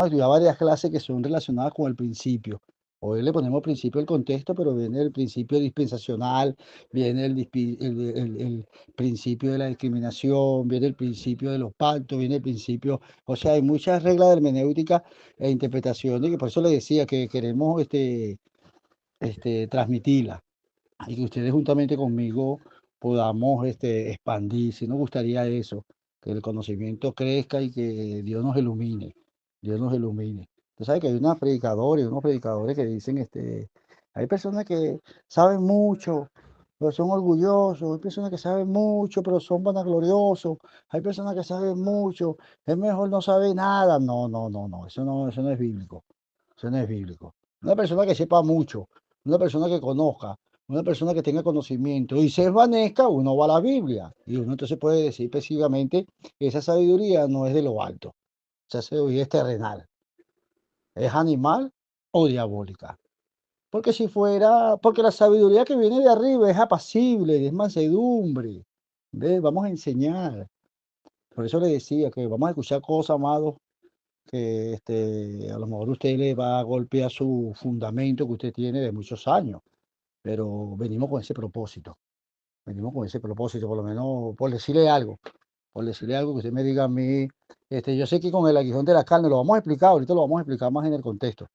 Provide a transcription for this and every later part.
vamos a estudiar varias clases que son relacionadas con el principio. Hoy le ponemos principio del contexto, pero viene el principio dispensacional, viene el principio de la discriminación, viene el principio de los pactos, viene el principio, o sea, hay muchas reglas de hermenéutica e interpretación, y que por eso le decía que queremos transmitirla y que ustedes juntamente conmigo podamos expandir. Si nos gustaría eso, que el conocimiento crezca y que Dios nos ilumine, Dios nos ilumine. Tú sabes que hay unos predicadores que dicen, hay personas que saben mucho, pero son orgullosos, hay personas que saben mucho, pero son vanagloriosos, hay personas que saben mucho, es mejor no saber nada. No, no, no, no, eso no es bíblico, eso no es bíblico. Una persona que sepa mucho, una persona que conozca, una persona que tenga conocimiento y se desvanezca, uno va a la Biblia y uno entonces puede decir precisamente que esa sabiduría no es de lo alto, esa sabiduría es terrenal, es animal o diabólica. Porque si fuera, porque la sabiduría que viene de arriba es apacible, es mansedumbre, ¿ves? Vamos a enseñar. Por eso le decía que vamos a escuchar cosas, amados, que a lo mejor usted le va a golpear su fundamento que usted tiene de muchos años, pero venimos con ese propósito. Venimos con ese propósito, por lo menos por decirle algo que usted me diga a mí, yo sé que con el aguijón de la carne lo vamos a explicar, ahorita lo vamos a explicar más en el contexto.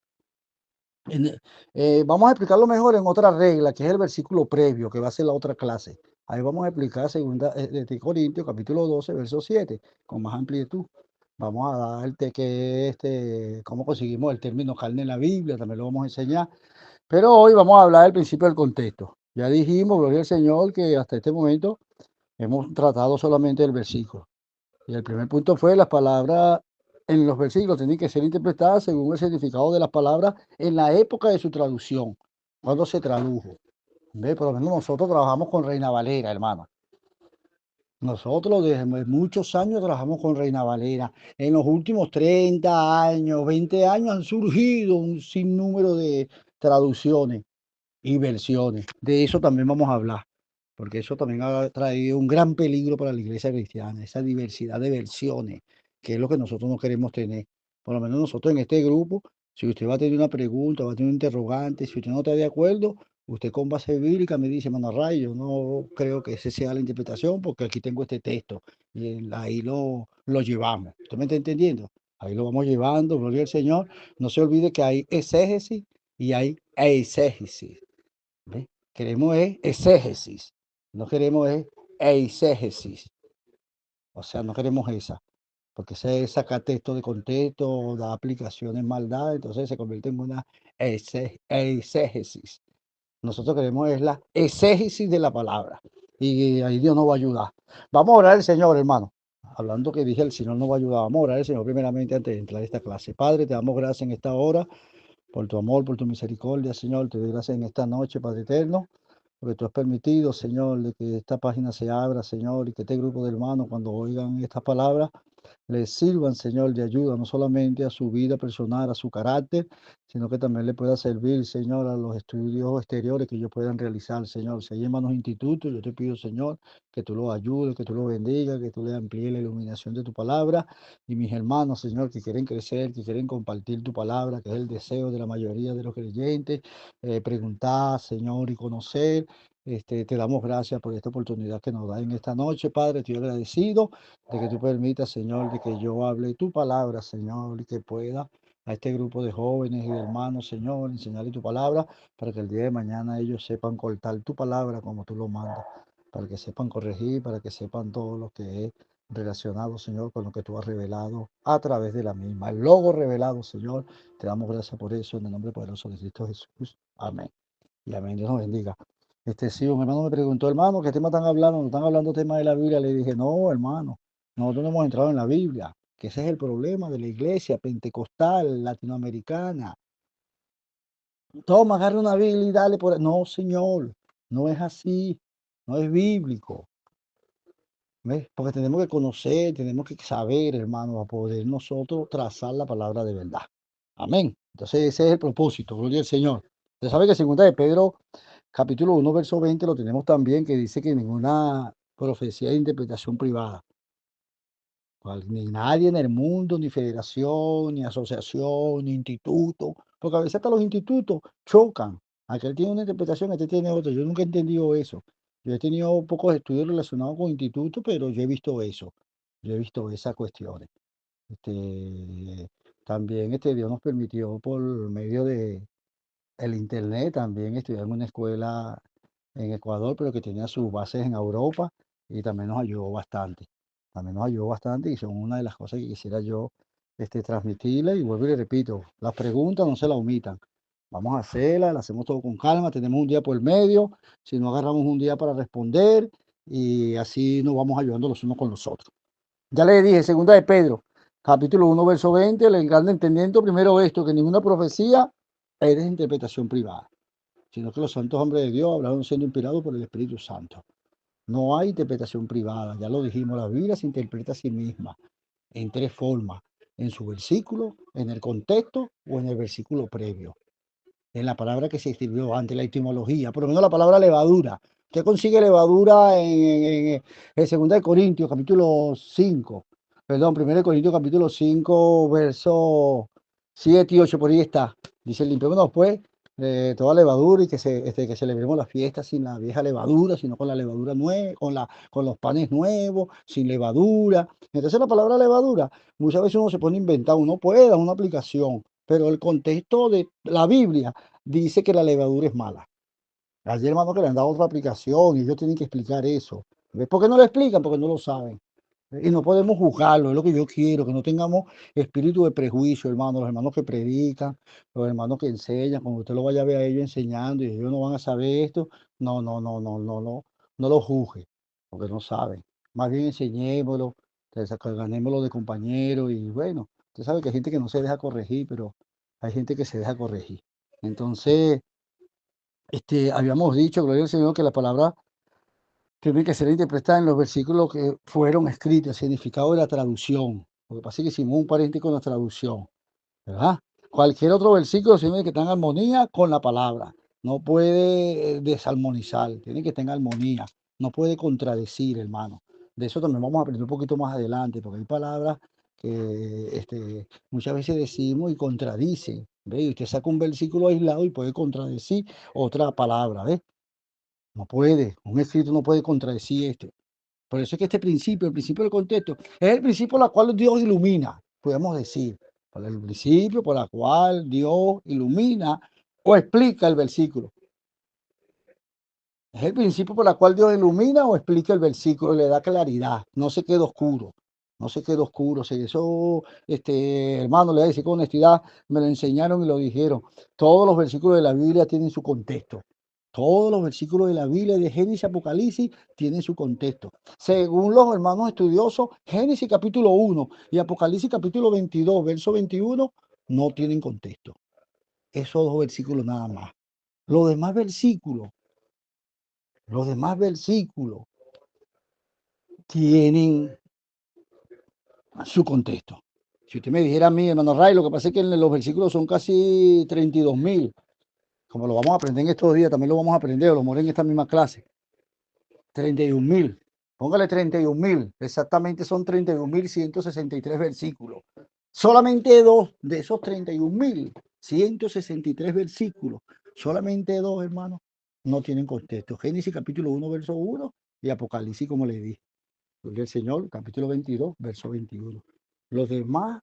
Vamos a explicarlo mejor en otra regla, que es el versículo previo, que va a ser la otra clase. Ahí vamos a explicar segunda de Corintios, capítulo 12 verso 7 con más amplitud. Vamos a darte que cómo conseguimos el término carne en la Biblia, también lo vamos a enseñar. Pero hoy vamos a hablar del principio del contexto. Ya dijimos, gloria al Señor, que hasta este momento hemos tratado solamente el versículo. Y el primer punto fue las palabras en los versículos tienen que ser interpretadas según el significado de las palabras en la época de su traducción, cuando se tradujo. ¿Ve? Por lo menos nosotros trabajamos con Reina Valera, hermano. Nosotros desde muchos años trabajamos con Reina Valera. En los últimos 30 años, 20 años han surgido un sinnúmero de traducciones y versiones. De eso también vamos a hablar, porque eso también ha traído un gran peligro para la iglesia cristiana, esa diversidad de versiones, que es lo que nosotros no queremos tener. Por lo menos nosotros en este grupo, si usted va a tener una pregunta, va a tener un interrogante, si usted no está de acuerdo, usted con base bíblica me dice, mano Ray, yo no creo que esa sea la interpretación, porque aquí tengo este texto, y ahí lo llevamos. ¿Usted me está entendiendo? Ahí lo vamos llevando, gloria al Señor. No se olvide que hay exégesis y hay eisegesis. ¿Ve? Queremos es exégesis, no queremos es eisegesis, o sea, no queremos esa, porque ese saca texto de contexto, da aplicaciones mal dadas, entonces se convierte en una eisegesis. Nosotros queremos es la exégesis de la palabra, y ahí Dios nos va a ayudar. Vamos a orar al Señor, hermano. Hablando que dije, el Señor nos va a ayudar. Vamos a orar al Señor primeramente antes de entrar a esta clase. Padre, te damos gracias en esta hora por tu amor, por tu misericordia, Señor. Te doy gracias en esta noche, Padre eterno, porque tú has permitido, Señor, de que esta página se abra, Señor, y que este grupo de hermanos, cuando oigan estas palabras, les sirvan, Señor, de ayuda, no solamente a su vida personal, a su carácter, sino que también le pueda servir, Señor, a los estudios exteriores que ellos puedan realizar, Señor. Si hay hermanos institutos, yo te pido, Señor, que tú los ayudes, que tú los bendigas, que tú les amplíes la iluminación de tu palabra. Y mis hermanos, Señor, que quieren crecer, que quieren compartir tu palabra, que es el deseo de la mayoría de los creyentes, preguntar, Señor, y conocer. Te damos gracias por esta oportunidad que nos da en esta noche, Padre. Estoy agradecido de que tú permitas, Señor, de que yo hable tu palabra, Señor, y que pueda a este grupo de jóvenes y de hermanos, Señor, enseñarle tu palabra para que el día de mañana ellos sepan cortar tu palabra como tú lo mandas, para que sepan corregir, para que sepan todo lo que es relacionado, Señor, con lo que tú has revelado a través de la misma. El logo revelado, Señor, te damos gracias por eso en el nombre poderoso de Cristo Jesús. Amén. Y amén. Dios nos bendiga. Sí, un hermano me preguntó, hermano, ¿qué tema están hablando? ¿No están hablando temas de la Biblia? Le dije, no, hermano, nosotros no hemos entrado en la Biblia, que ese es el problema de la iglesia pentecostal latinoamericana. Toma, agarra una Biblia y dale por ahí. No, señor, no es así, no es bíblico. ¿Ves? Porque tenemos que conocer, tenemos que saber, hermano, a poder nosotros trazar la palabra de verdad. Amén. Entonces ese es el propósito, gloria al Señor. Usted sabe que segunda de Pedro, capítulo 1 verso 20 lo tenemos también, que dice que ninguna profecía de interpretación privada. Ni nadie en el mundo, ni federación, ni asociación, ni instituto, porque a veces hasta los institutos chocan. Aquel tiene una interpretación, este tiene otra. Yo nunca he entendido eso. Yo he tenido pocos estudios relacionados con institutos, pero yo he visto eso. Yo he visto esas cuestiones. También Dios nos permitió por medio de el internet también estudiar en una escuela en Ecuador, pero que tenía sus bases en Europa y también nos ayudó bastante. También nos ayudó bastante y son una de las cosas que quisiera yo transmitirle. Y vuelvo y le repito, las preguntas no se las omitan. Vamos a hacerlas, las hacemos todo con calma, tenemos un día por el medio, si no agarramos un día para responder y así nos vamos ayudando los unos con los otros. Ya le dije, segunda de Pedro, capítulo 1, verso 20, el grande entendiendo primero esto, que ninguna profecía es de interpretación privada, sino que los santos hombres de Dios hablaron siendo inspirados por el Espíritu Santo. No hay interpretación privada, ya lo dijimos, la Biblia se interpreta a sí misma en tres formas, en su versículo, en el contexto o en el versículo previo, en la palabra que se escribió antes, la etimología, por lo menos la palabra levadura. Usted consigue levadura en 2 de Corintios, capítulo 5, perdón, 1 de Corintios, capítulo 5, verso 7 y 8, por ahí está. Dice, limpiémonos pues toda levadura y que celebremos la fiesta sin la vieja levadura, sino con la levadura nueva, con los panes nuevos, sin levadura. Entonces la palabra levadura, muchas veces uno se pone a inventar, uno puede dar una aplicación, pero el contexto de la Biblia dice que la levadura es mala. Ayer, hermano, que le han dado otra aplicación y ellos tienen que explicar eso. ¿Ves? ¿Por qué no lo explican? Porque no lo saben. Y no podemos juzgarlo, es lo que yo quiero, que no tengamos espíritu de prejuicio, hermano. Los hermanos que predican, los hermanos que enseñan, cuando usted lo vaya a ver a ellos enseñando y ellos no van a saber esto, no lo juzgue, porque no saben. Más bien enseñémoslo, ganémoslo de compañeros y bueno, usted sabe que hay gente que no se deja corregir, pero hay gente que se deja corregir. Entonces, habíamos dicho, gloria al Señor, que la palabra tiene que ser interpretada en los versículos que fueron escritos, el significado de la traducción. Lo que pasa es que hicimos un paréntesis con la traducción, ¿verdad? Cualquier otro versículo tiene que estar en armonía con la palabra. No puede desarmonizar, tiene que estar en armonía. No puede contradecir, hermano. De eso también vamos a aprender un poquito más adelante, porque hay palabras que muchas veces decimos y contradicen. ¿Ve? Y usted saca un versículo aislado y puede contradecir otra palabra, ¿ves? No puede, un escrito no puede contradecir esto. Por eso es que este principio, el principio del contexto, es el principio por el cual Dios ilumina, podemos decir. Por el principio por el cual Dios ilumina o explica el versículo. Es el principio por el cual Dios ilumina o explica el versículo, le da claridad, no se queda oscuro. No se queda oscuro. Si eso, hermano, le voy a decir con honestidad, me lo enseñaron y lo dijeron. Todos los versículos de la Biblia tienen su contexto. Todos los versículos de la Biblia, de Génesis, Apocalipsis, tienen su contexto. Según los hermanos estudiosos, Génesis capítulo 1 y Apocalipsis capítulo 22, verso 21, no tienen contexto. Esos dos versículos nada más. Los demás versículos, los demás versículos tienen su contexto. Si usted me dijera a mí, hermano Ray, lo que pasa es que los versículos son casi 32.000. Como lo vamos a aprender en estos días, también lo vamos a aprender, lo moré en esta misma clase. 31.000. Póngale 31.000. Exactamente son 31.163 versículos. Solamente dos de esos 31.163 versículos, solamente dos, hermanos, no tienen contexto. Génesis capítulo 1, verso 1 y Apocalipsis, como le dije. El Señor, capítulo 22, verso 21. Los demás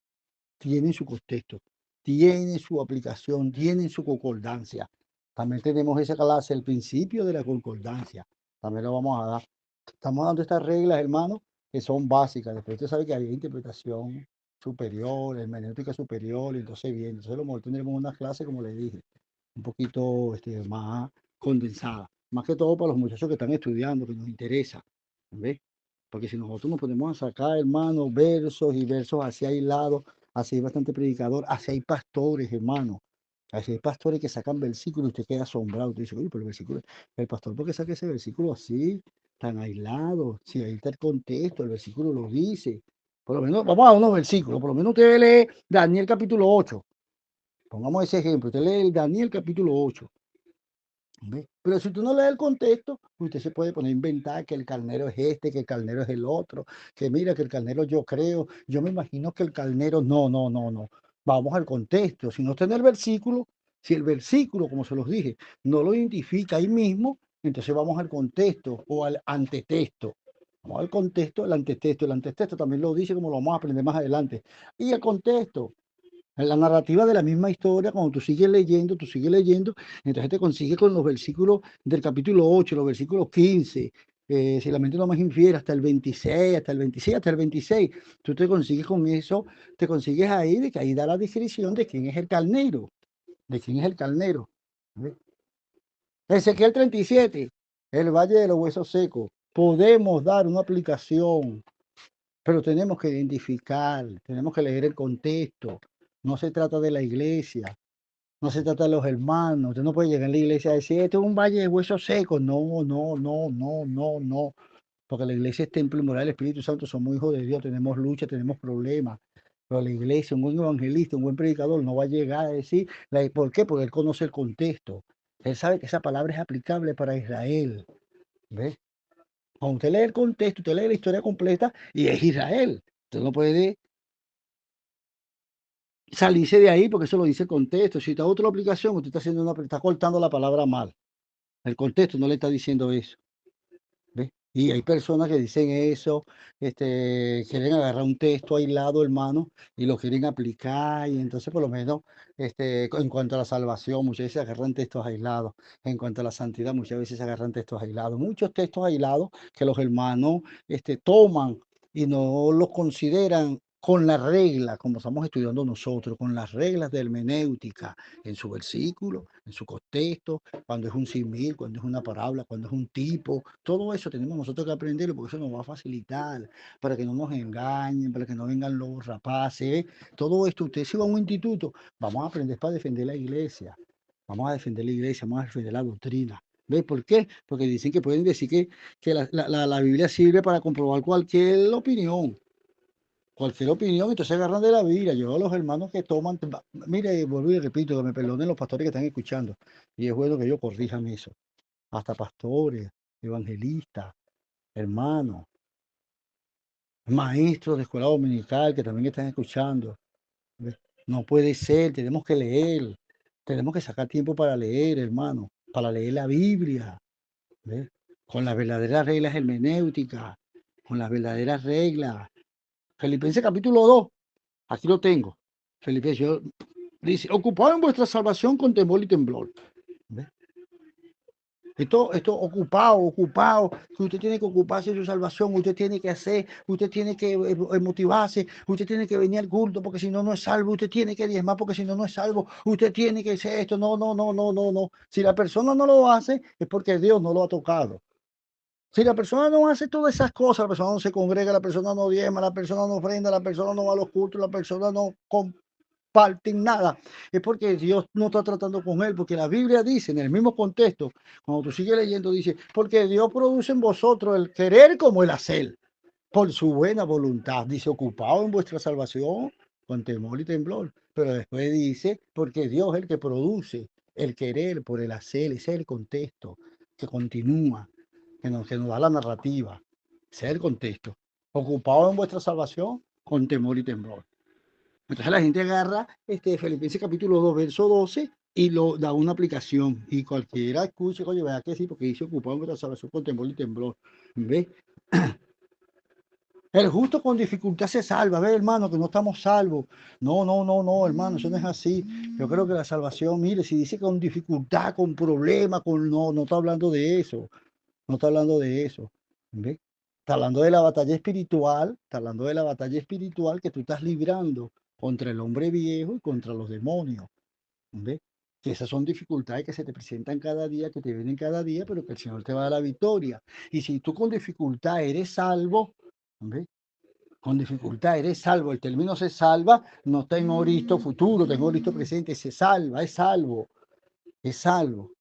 tienen su contexto, tienen su aplicación, tienen su concordancia. También tenemos esa clase, el principio de la concordancia. También lo vamos a dar. Estamos dando estas reglas, hermanos, que son básicas. Después usted sabe que hay interpretación superior, hermenéutica superior, y entonces bien. Entonces a lo mejor tendremos una clase, como le dije, un poquito más condensada. Más que todo para los muchachos que están estudiando, que nos interesa. ¿Ves? Porque si nosotros nos ponemos a sacar, hermanos, versos y versos así aislados, así hay bastante predicador, así hay pastores, hermanos. Así hay pastores que sacan versículos y usted queda asombrado. Usted dice, oye, pero el versículo, el pastor, ¿por qué saca ese versículo así, tan aislado? Si ahí está el contexto, el versículo lo dice. Por lo menos, vamos a unos versículos, por lo menos usted lee Daniel capítulo 8. Pongamos ese ejemplo, usted lee el Daniel capítulo 8. ¿Ve? Pero si tú no lees el contexto, usted se puede poner a inventar que el carnero es este, que el carnero es el otro, que mira que el carnero yo creo, yo me imagino que el carnero, no, no, no, no. Vamos al contexto. Si no está en el versículo, si el versículo, como se los dije, no lo identifica ahí mismo, entonces vamos al contexto o al antetexto. Vamos al contexto, el antetexto. El antetexto también lo dice como lo vamos a aprender más adelante. Y el contexto, en la narrativa de la misma historia, cuando tú sigues leyendo, entonces te consigues con los versículos del capítulo 8, los versículos 15, si la mente no me infiere, hasta el 26, hasta el 26, hasta el 26. Tú te consigues con eso, te consigues ahí, de que ahí da la descripción de quién es el carnero, de quién es el carnero. ¿Ve? Ezequiel 37, el valle de los huesos secos. Podemos dar una aplicación, pero tenemos que identificar, tenemos que leer el contexto. No se trata de la iglesia, no se trata de los hermanos. Usted no puede llegar a la iglesia y decir, esto es un valle de huesos secos. No, no, no, no, no, no. Porque la iglesia es templo y moral del Espíritu Santo. Somos hijos de Dios, tenemos lucha, tenemos problemas. Pero la iglesia, un buen evangelista, un buen predicador, no va a llegar a decir, ¿por qué? Porque él conoce el contexto. Él sabe que esa palabra es aplicable para Israel. ¿Ves? Cuando usted lee el contexto, usted lee la historia completa y es Israel. Usted no puede salirse de ahí porque eso lo dice el contexto. Si está otra aplicación, usted está haciendo está cortando la palabra mal. El contexto no le está diciendo eso. ¿Ve? Y hay personas que dicen eso, quieren agarrar un texto aislado, hermano, y lo quieren aplicar, y entonces por lo menos en cuanto a la salvación, muchas veces agarran textos aislados, en cuanto a la santidad, muchas veces agarran textos aislados, muchos textos aislados que los hermanos toman y no los consideran con la regla, como estamos estudiando nosotros, con las reglas de hermenéutica, en su versículo, en su contexto, cuando es un simil, cuando es una parábola, cuando es un tipo, todo eso tenemos nosotros que aprenderlo porque eso nos va a facilitar para que no nos engañen, para que no vengan los rapaces. Todo esto, usted si va a un instituto, vamos a aprender para defender la iglesia, vamos a defender la iglesia, vamos a defender la doctrina. ¿Ves por qué? Porque dicen que pueden decir que la Biblia sirve para comprobar cualquier opinión, entonces agarran de la Biblia. Yo a los hermanos que toman, mire, vuelvo y repito, que me perdonen los pastores que están escuchando, y es bueno que ellos corrijan eso, hasta pastores, evangelistas, hermanos, maestros de escuela dominical que también están escuchando. ¿Ves? No puede ser, tenemos que leer, tenemos que sacar tiempo para leer, hermano, para leer la Biblia, ¿ves? Con las verdaderas reglas hermenéuticas, con las verdaderas reglas. Filipenses capítulo 2, aquí lo tengo. Filipenses dice, ocupado en vuestra salvación con temor y temblor. ¿Ves? Esto ocupado, que usted tiene que ocuparse de su salvación, usted tiene que hacer, usted tiene que motivarse, usted tiene que venir al culto porque si no, no es salvo, usted tiene que diezmar porque si no, no es salvo, usted tiene que hacer esto, no, no, no, no, no, no. Si la persona no lo hace, es porque Dios no lo ha tocado. Si la persona no hace todas esas cosas, la persona no se congrega, la persona no diezma, la persona no ofrenda, la persona no va a los cultos, la persona no comparten nada, es porque Dios no está tratando con él, porque la Biblia dice en el mismo contexto, cuando tú sigues leyendo, dice, porque Dios produce en vosotros el querer como el hacer, por su buena voluntad, dice, ocupado en vuestra salvación con temor y temblor, pero después dice, porque Dios es el que produce el querer por el hacer, ese es el contexto que continúa, que nos da la narrativa, ese es el contexto, ocupado en vuestra salvación con temor y temblor. Entonces la gente agarra Filipenses capítulo 2 verso 12 y lo da una aplicación. Y cualquiera escuche, oye, vea que sí, porque dice ocupado en la salvación con temor y temblor. ¿Ves? El justo con dificultad se salva. ¿Ves, hermano, que no estamos salvos? No, no, no, no, hermano, eso no es así. Yo creo que la salvación, mire, si dice con dificultad, con problema, no, no está hablando de eso. No está hablando de eso. ¿Ves? Está hablando de la batalla espiritual, está hablando de la batalla espiritual que tú estás librando contra el hombre viejo y contra los demonios. ¿Ves? Que esas son dificultades que se te presentan cada día, que te vienen cada día, pero que el Señor te va a dar la victoria. Y si tú con dificultad eres salvo, ¿ves? Con dificultad eres salvo, el término se salva, no está en oristo futuro, tengo oristo presente, se salva, es salvo, es salvo.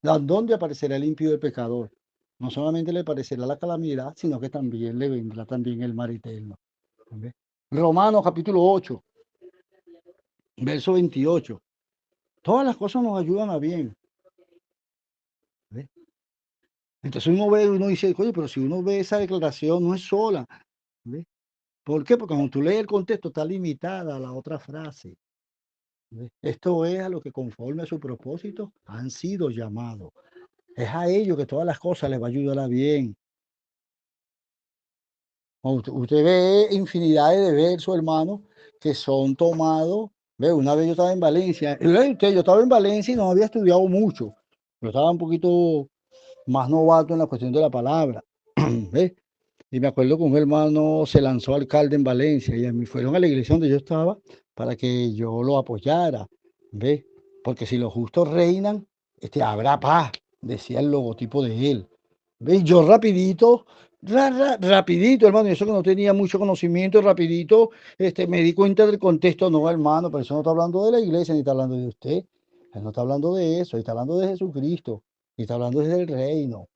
¿Dónde aparecerá el impío del pecador? No solamente le parecerá la calamidad, sino que también le vendrá también el mar eterno. ¿Ves? Romanos capítulo 8, verso 28. Todas las cosas nos ayudan a bien. Entonces uno ve, uno dice, oye, pero si uno ve esa declaración, no es sola. ¿Ves? ¿Por qué? Porque cuando tú lees el contexto, está limitada a la otra frase. ¿Ves? Esto es a lo que conforme a su propósito han sido llamados. Es a ellos que todas las cosas les va a ayudar a bien. Usted ve infinidades de versos, hermano, que son tomados. Ve, una vez yo estaba en Valencia, yo estaba en Valencia y no había estudiado mucho. Yo estaba un poquito más novato en la cuestión de la palabra. ¿Ves? Y me acuerdo que un hermano se lanzó alcalde en Valencia y a mí fueron a la iglesia donde yo estaba para que yo lo apoyara. ¿Ves? Porque si los justos reinan, habrá paz, decía el logotipo de él. ¿Ves? Yo rapidito, rapidito, hermano, y eso que no tenía mucho conocimiento, rapidito, me di cuenta del contexto, no, hermano, pero eso no está hablando de la iglesia, ni está hablando de usted. Él no está hablando de eso, él está hablando de Jesucristo, y está hablando desde el reino.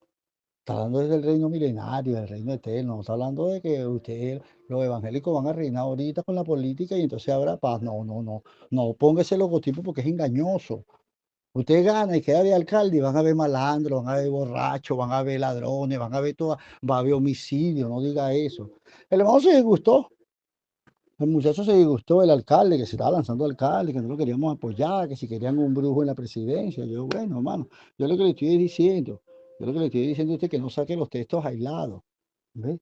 Está hablando desde el reino milenario, del reino eterno. No está hablando de que usted, los evangélicos van a reinar ahorita con la política y entonces habrá paz. No, no, no. No ponga ese logotipo porque es engañoso. Usted gana y queda de alcalde y van a ver malandros, van a ver borrachos, van a ver ladrones, van a ver toda, va a haber homicidio, no diga eso. El hermano se disgustó, el muchacho se disgustó, el alcalde, que se estaba lanzando alcalde, que no lo queríamos apoyar, que si querían un brujo en la presidencia. Yo, bueno, hermano, yo lo que le estoy diciendo, yo lo que le estoy diciendo a usted es que no saque los textos aislados. ¿Ve?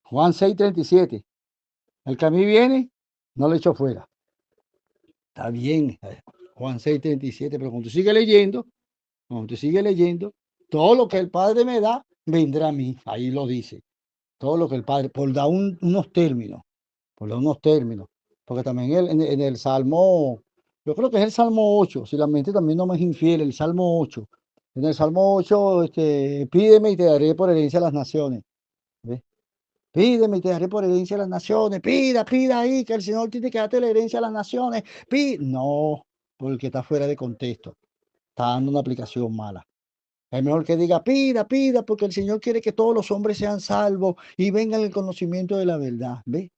Juan 6:37. El que a mí viene, no le echo fuera. Está bien, Juan 6:37, pero cuando usted sigue leyendo, todo lo que el Padre me da, vendrá a mí. Ahí lo dice. Todo lo que el Padre, por dar unos términos, por dar unos términos. Porque también en el Salmo, yo creo que es el Salmo 8, si la mente también no me es infiel, el Salmo 8. En el Salmo 8, pídeme y te daré por herencia a las naciones. ¿Ves? Pídeme y te daré por herencia a las naciones. Pida, pida ahí, que el Señor tiene que darte la herencia a las naciones. No, porque está fuera de contexto. Está dando una aplicación mala. Es mejor que diga, pida, pida, porque el Señor quiere que todos los hombres sean salvos y vengan el conocimiento de la verdad. ¿Ve?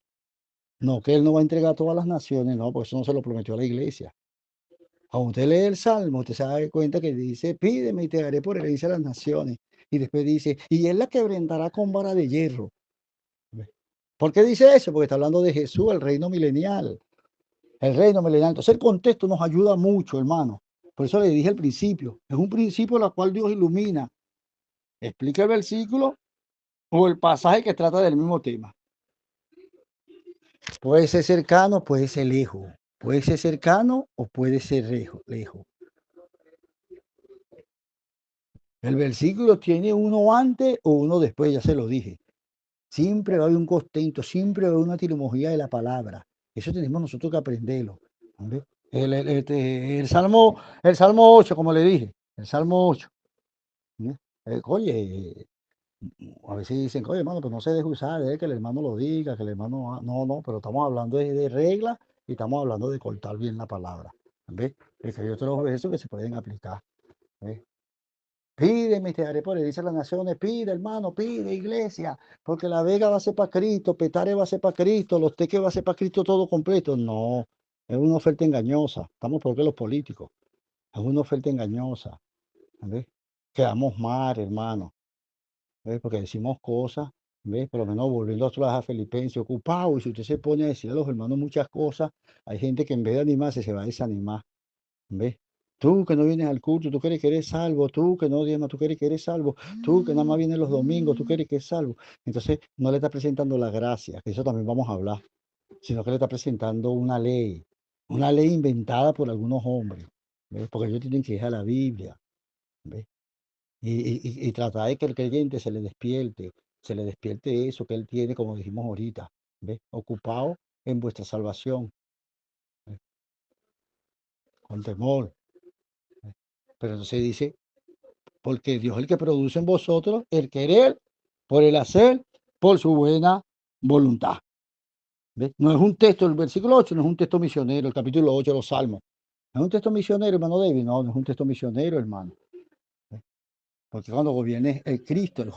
No, que Él no va a entregar a todas las naciones, no, porque eso no se lo prometió a la iglesia. Cuando usted lee el Salmo, usted se da cuenta que dice, pídeme y te daré por herencia a las naciones. Y después dice, y Él la quebrantará con vara de hierro. ¿Ve? ¿Por qué dice eso? Porque está hablando de Jesús, el reino milenial. El reino milenial. Entonces el contexto nos ayuda mucho, hermano. Por eso le dije al principio, es un principio el cual Dios ilumina. Explica el versículo o el pasaje que trata del mismo tema. Puede ser cercano, puede ser lejos. Puede ser cercano o puede ser lejos. El versículo tiene uno antes o uno después, ya se lo dije. Siempre va a haber un contexto, siempre va a haber una etimología de la palabra. Eso tenemos nosotros que aprenderlo. ¿Ves? El Salmo 8, como le dije, el Salmo 8. ¿Ves? Oye, a veces dicen, oye, hermano, pues no se deje usar, que el hermano lo diga, que el hermano. No, no, pero estamos hablando de reglas y estamos hablando de cortar bien la palabra. ¿Ves? Es que hay otros versos que se pueden aplicar. ¿Ves? Pídeme y te daré por herencia a las naciones. Pide, hermano, pide, iglesia, porque la vega va a ser para Cristo, Petare va a ser para Cristo, los teques va a ser para Cristo todo completo. No, es una oferta engañosa. Estamos porque los políticos. Es una oferta engañosa. ¿Ves? Quedamos mal, hermano. ¿Ves? Porque decimos cosas, ¿ves? Por lo menos volviendo otra vez a Filipenses, ocupado, y si usted se pone a decir a los hermanos muchas cosas, hay gente que en vez de animarse se va a desanimar, ¿ves? Tú que no vienes al culto, tú crees que eres salvo, tú que no, Dios, tú crees que eres salvo, tú que nada más vienes los domingos, tú crees que eres salvo. Entonces no le está presentando la gracia, que eso también vamos a hablar, sino que le está presentando una ley inventada por algunos hombres, ¿ves? Porque ellos tienen que ir a la Biblia, ¿ves? Y tratar de que el creyente se le despierte eso que él tiene, como dijimos ahorita, ¿ves? Ocupado en vuestra salvación, ¿ves? Con temor, ¿ves? Pero entonces dice, porque Dios es el que produce en vosotros el querer por el hacer, por su buena voluntad. ¿Ves? No es un texto, el versículo 8 no es un texto misionero, el capítulo 8 de los Salmos. ¿No es un texto misionero, hermano David? No, no es un texto misionero, hermano. ¿Ves? Porque cuando gobierne el Cristo, el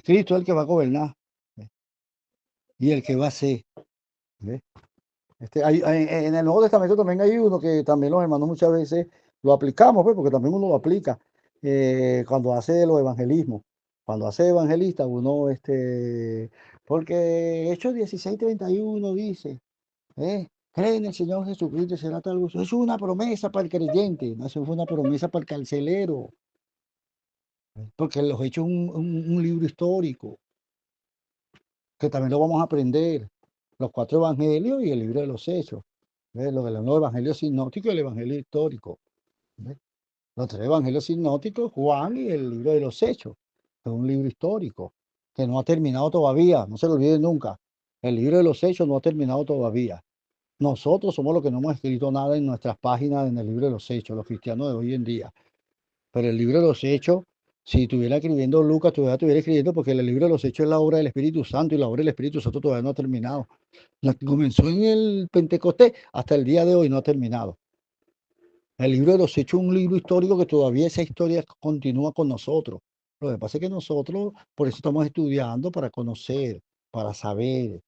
Cristo es el que va a gobernar, ¿ves? Y el que va a ser. ¿Ves? En el Nuevo Testamento también hay uno que también los hermanos muchas veces lo aplicamos, pues, porque también uno lo aplica. cuando hace los evangelismos. Cuando hace evangelista, uno, porque Hechos 16:31 dice, cree en el Señor Jesucristo y será salvo. Eso es una promesa para el creyente, no eso fue una promesa para el carcelero, porque los Hechos es un libro histórico, que también lo vamos a aprender. Los 4 evangelios y el libro de los Hechos. Lo de los 9 evangelios sinópticos y el evangelio histórico. ¿Ves? Los 3 evangelios sinópticos, Juan y el libro de los Hechos, que es un libro histórico, que no ha terminado todavía, no se lo olviden nunca. El libro de los Hechos no ha terminado todavía. Nosotros somos los que no hemos escrito nada en nuestras páginas en el libro de los Hechos, los cristianos de hoy en día. Pero el libro de los Hechos, si estuviera escribiendo Lucas, todavía estuviera escribiendo, porque el libro de los Hechos es la obra del Espíritu Santo y la obra del Espíritu Santo todavía no ha terminado. Comenzó en el Pentecostés, hasta el día de hoy no ha terminado. El libro de los Hechos es un libro histórico que todavía esa historia continúa con nosotros. Lo que pasa es que nosotros, por eso estamos estudiando, para conocer, para saber,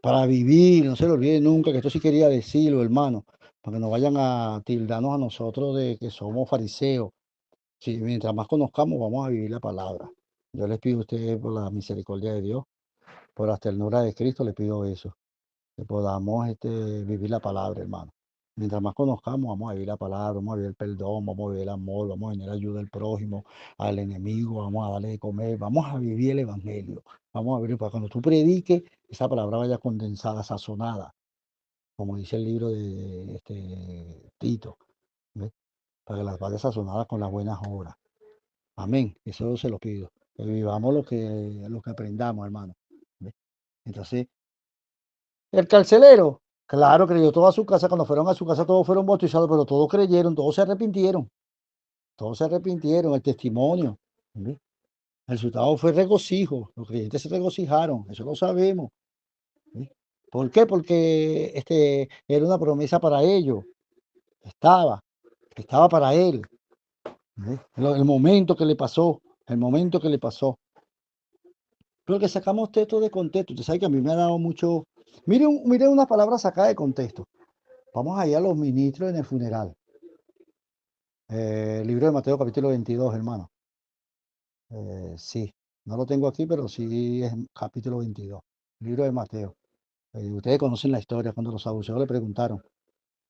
para vivir. No se lo olvide nunca que esto sí quería decirlo, hermano, para que no vayan a tildarnos a nosotros de que somos fariseos. Sí, mientras más conozcamos, vamos a vivir la palabra. Yo les pido a ustedes, por la misericordia de Dios, por la ternura de Cristo, les pido eso, que podamos vivir la palabra, hermano. Mientras más conozcamos, vamos a vivir la palabra, vamos a vivir el perdón, vamos a vivir el amor, vamos a venir a ayuda al prójimo, al enemigo, vamos a darle de comer, vamos a vivir el evangelio. Vamos a vivir, para cuando tú prediques, esa palabra vaya condensada, sazonada, como dice el libro de Tito, ¿ves? Para que las vaya sazonadas con las buenas obras. Amén. Eso se lo pido. Que vivamos lo que aprendamos, hermano. ¿Ves? Entonces, el carcelero, claro, creyó toda su casa. Cuando fueron a su casa, todos fueron bautizados, pero todos creyeron, todos se arrepintieron. Todos se arrepintieron. El testimonio. ¿Ves? El resultado fue regocijo. Los creyentes se regocijaron. Eso lo sabemos. ¿Ves? ¿Por qué? Porque era una promesa para ellos. Estaba para él. ¿Ves? El momento que le pasó. El momento que le pasó. Pero que sacamos texto de contexto. Usted sabe que a mí me ha dado mucho. Mire una palabra sacada de contexto. Vamos allá a los ministros en el funeral. Libro de Mateo, capítulo 22, hermano. Sí, no lo tengo aquí, pero sí es capítulo 22. Libro de Mateo. Ustedes conocen la historia cuando los saduceos le preguntaron.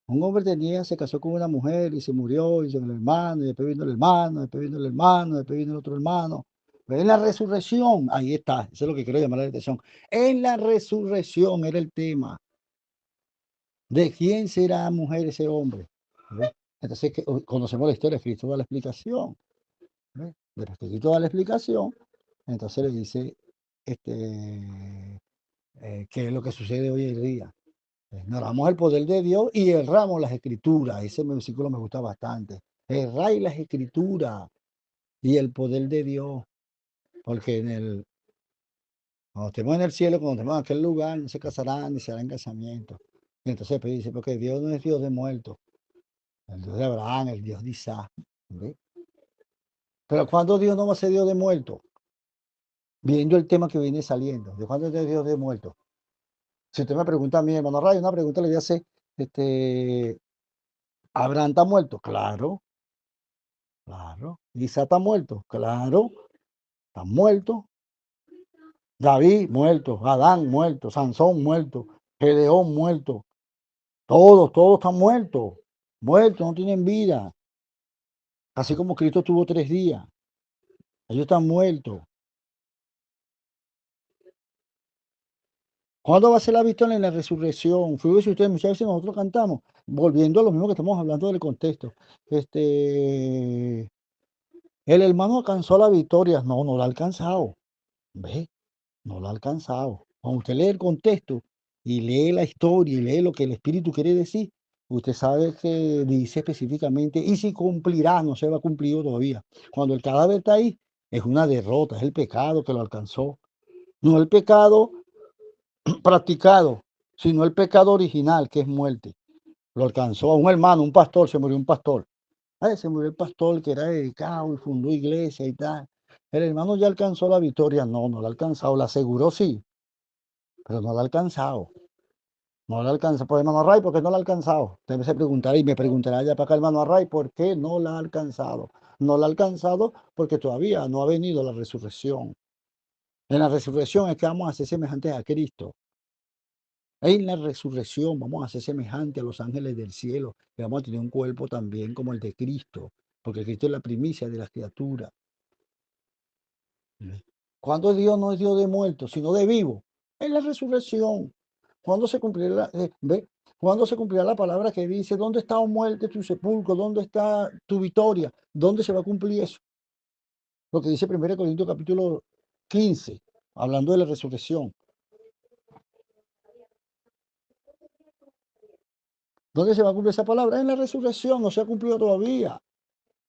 Un hombre se casó con una mujer y se murió, y se el hermano, y después vino el hermano, después vino el hermano, después vino el otro hermano. Pero en la resurrección, ahí está, eso es lo que quiero llamar la atención. En la resurrección era el tema. ¿De quién será mujer ese hombre? ¿Ves? Entonces conocemos la historia, Cristo da la explicación. ¿Ves? Después que Cristo da la explicación, entonces le dice qué es lo que sucede hoy en día. Ignoramos el poder de Dios y erramos las escrituras. Ese versículo me gusta bastante. Erráis las escrituras y el poder de Dios. Porque cuando estemos en el cielo, cuando estemos en aquel lugar, no se casarán ni se harán casamientos. Y entonces pues, dice, porque Dios no es Dios de muertos. El Dios de Abraham, el Dios de Isaac. ¿Ve? Pero cuando Dios no va a ser Dios de muertos, viendo el tema que viene saliendo, ¿de cuándo es Dios de muertos? Si usted me pregunta a mí, hermano Ray, una pregunta le voy a hacer, ¿Abraham está muerto? Claro, claro. ¿Isaac está muerto? Claro, está muerto. David muerto, Adán muerto, Sansón muerto, Gedeón muerto. Todos están muertos. Muertos, no tienen vida. Así como Cristo tuvo 3 días. Ellos están muertos. ¿Cuándo va a ser la victoria en la resurrección? Fíjense ustedes, muchas veces nosotros cantamos, volviendo a lo mismo que estamos hablando del contexto. El hermano alcanzó la victoria. No, no la ha alcanzado. ¿Ve? No la ha alcanzado. Cuando usted lee el contexto y lee la historia y lee lo que el Espíritu quiere decir, usted sabe que dice específicamente, y si cumplirá, no se va a cumplir todavía. Cuando el cadáver está ahí, es una derrota, es el pecado que lo alcanzó. No el pecado practicado, sino el pecado original, que es muerte. Lo alcanzó a un hermano, un pastor, se murió un pastor. Ay, se murió el pastor que era dedicado y fundó iglesia y tal. El hermano ya alcanzó la victoria. No, no la ha alcanzado. La aseguró, sí, pero no la ha alcanzado. No la alcanza, por hermano Array, ¿por qué no la ha alcanzado? Usted se preguntará y me preguntará ya para acá, hermano Array, ¿por qué no la ha alcanzado? No la ha alcanzado porque todavía no ha venido la resurrección. En la resurrección es que vamos a ser semejantes a Cristo. En la resurrección vamos a ser semejantes a los ángeles del cielo y vamos a tener un cuerpo también como el de Cristo, porque Cristo es la primicia de las criaturas. ¿Cuándo Dios no es Dios de muertos, sino de vivos? En la resurrección. ¿Cuándo se cumplirá, ve? ¿Cuándo se cumplirá la palabra que dice, ¿dónde está, oh muerte, tu sepulcro? ¿Dónde está tu victoria? ¿Dónde se va a cumplir eso? Lo que dice 1 Corintios capítulo 15, hablando de la resurrección. ¿Dónde se va a cumplir esa palabra? En la resurrección, no se ha cumplido todavía.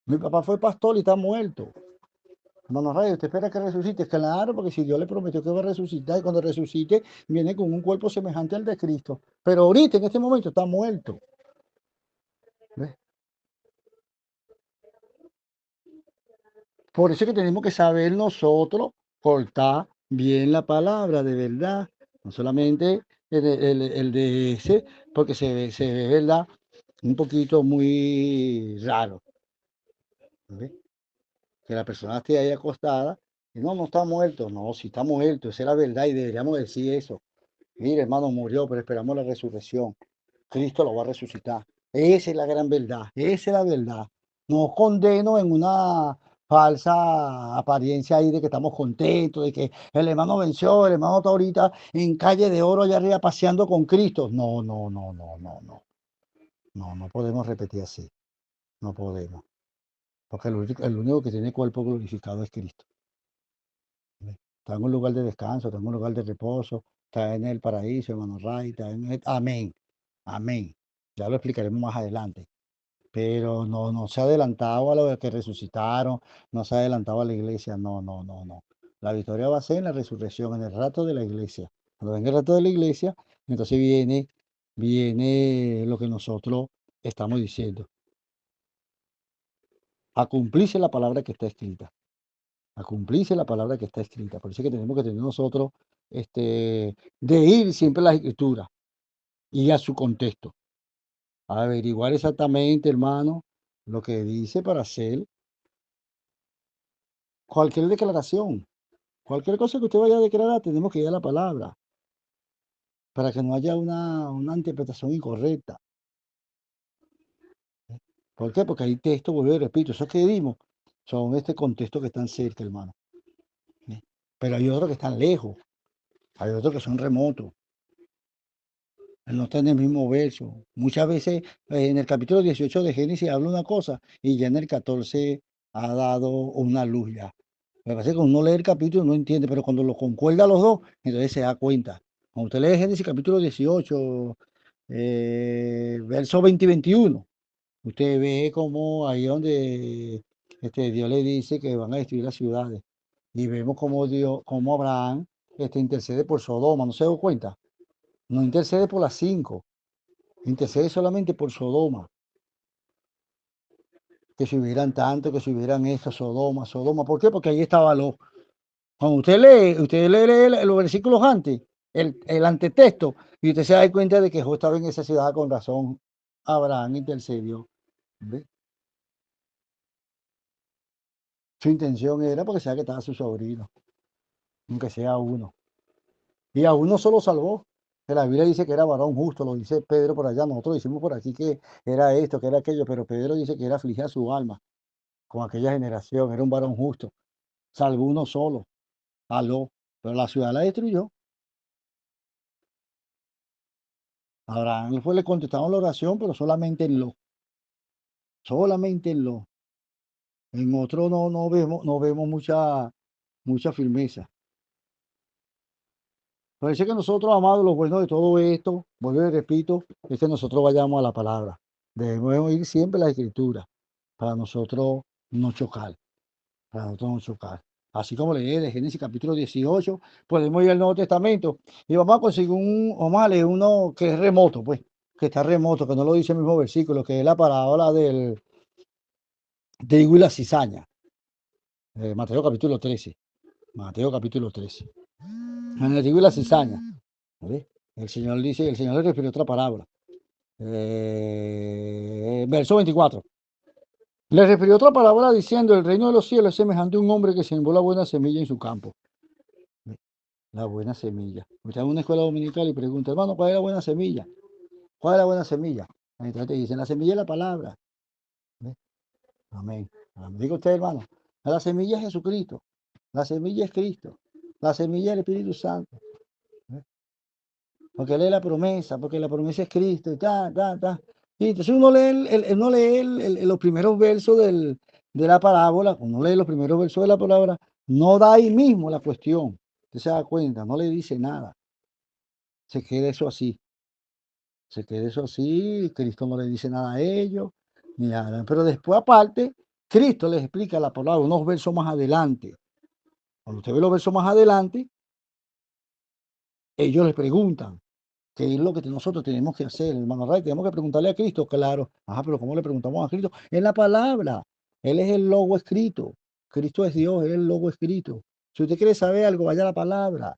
Mi papá fue pastor y está muerto. Hermano Rey, usted espera que resucite. Claro, porque si Dios le prometió que va a resucitar y cuando resucite viene con un cuerpo semejante al de Cristo. Pero ahorita, en este momento, está muerto. ¿Ves? Por eso es que tenemos que saber nosotros cortar bien la palabra de verdad. No solamente el de ese, porque se ve, ¿verdad? Un poquito muy raro. ¿Ves? Que la persona esté ahí acostada y no está muerto. No, si está muerto, esa es la verdad y deberíamos decir eso. Mire, hermano, murió, pero esperamos la resurrección. Cristo lo va a resucitar. Esa es la gran verdad, esa es la verdad. No condeno en una falsa apariencia ahí de que estamos contentos, de que el hermano venció, el hermano está ahorita en calle de oro allá arriba paseando con Cristo. No, no, no, no, no, no. No, no podemos repetir así. No podemos. Porque el único que tiene cuerpo glorificado es Cristo. Está en un lugar de descanso, está en un lugar de reposo, está en el paraíso, hermano Ray, está en el... Amén, amén. Ya lo explicaremos más adelante. Pero no, no se ha adelantado a los que resucitaron, no se ha adelantado a la iglesia, no, no, no, no. La victoria va a ser en la resurrección, en el rato de la iglesia. Cuando venga el rato de la iglesia, entonces viene lo que nosotros estamos diciendo, a cumplirse la palabra que está escrita. A cumplirse la palabra que está escrita. Por eso es que tenemos que tener nosotros de ir siempre a las escrituras y a su contexto. A averiguar exactamente, hermano, lo que dice para hacer cualquier declaración. Cualquier cosa que usted vaya a declarar, tenemos que ir a la palabra para que no haya una interpretación incorrecta. ¿Por qué? Porque hay textos, vuelvo y repito, esos que dimos son este contexto que están cerca, hermano. Pero hay otros que están lejos, hay otros que son remotos. No está en el mismo verso. Muchas veces en el capítulo 18 de Génesis habla una cosa y ya en el 14 ha dado una luz ya. Me parece que cuando uno lee el capítulo no entiende, pero cuando lo concuerda los dos, entonces se da cuenta. Cuando usted lee Génesis capítulo 18, verso 20 y 21, usted ve como ahí donde Dios le dice que van a destruir las ciudades. Y vemos como Dios, como Abraham intercede por Sodoma, ¿no se da cuenta? No intercede por las cinco, intercede solamente por Sodoma. Que si hubieran tanto, que si hubieran esto, Sodoma, Sodoma. ¿Por qué? Porque ahí estaba lo. Cuando usted lee los versículos antes, el antetexto, y usted se da cuenta de que Job estaba en esa ciudad con razón. Abraham intercedió. ¿Ve? Su intención era porque sabía que estaba su sobrino, aunque sea uno. Y a uno solo salvó. Que la Biblia dice que era varón justo, lo dice Pedro por allá. Nosotros decimos por aquí que era esto, que era aquello, pero Pedro dice que era afligida su alma con aquella generación. Era un varón justo. Salvó uno solo. Aló. Pero la ciudad la destruyó. Abraham fue, le contestaron la oración, pero solamente en lo. Solamente en lo. En otro no vemos mucha firmeza. Parece que nosotros, amados, lo bueno de todo esto, vuelvo y repito, es que nosotros vayamos a la palabra. Debemos ir siempre a la escritura para nosotros no chocar, para nosotros no chocar. Así como leí de Génesis capítulo 18, podemos ir al Nuevo Testamento y vamos a conseguir vamos a leer uno que es remoto, pues, que está remoto, que no lo dice el mismo versículo, que es la parábola de higo y la cizaña. Mateo capítulo 13. Mateo capítulo 13. En el higo y la cizaña. ¿Ves? El Señor dice, el Señor le refirió otra parábola. Verso 24. Le refirió otra parábola diciendo, el reino de los cielos es semejante a un hombre que sembró la buena semilla en su campo. La buena semilla. Usted va a una escuela dominical y pregunta, hermano, ¿cuál es la buena semilla? ¿Cuál es la buena semilla? Entonces te dicen, la semilla es la palabra. ¿Ve? Amén. Diga usted, hermano, la semilla es Jesucristo. La semilla es Cristo. La semilla es el Espíritu Santo. ¿Ve? Porque lee la promesa, porque la promesa es Cristo. Y ta, ta, ta. Y entonces uno lee, uno lee los primeros versos de la parábola, uno lee los primeros versos de la palabra, no da ahí mismo la cuestión. Usted se da cuenta, no le dice nada. Se queda eso así. Se queda eso así, Cristo no le dice nada a ellos, ni nada. Pero después, aparte, Cristo les explica la palabra unos versos más adelante. Cuando usted ve los versos más adelante, ellos les preguntan qué es lo que nosotros tenemos que hacer, hermano Ray. Tenemos que preguntarle a Cristo, claro. Ajá, pero ¿cómo le preguntamos a Cristo? En la palabra. Él es el logo escrito. Cristo es Dios, Él es el logo escrito. Si usted quiere saber algo, vaya a la palabra.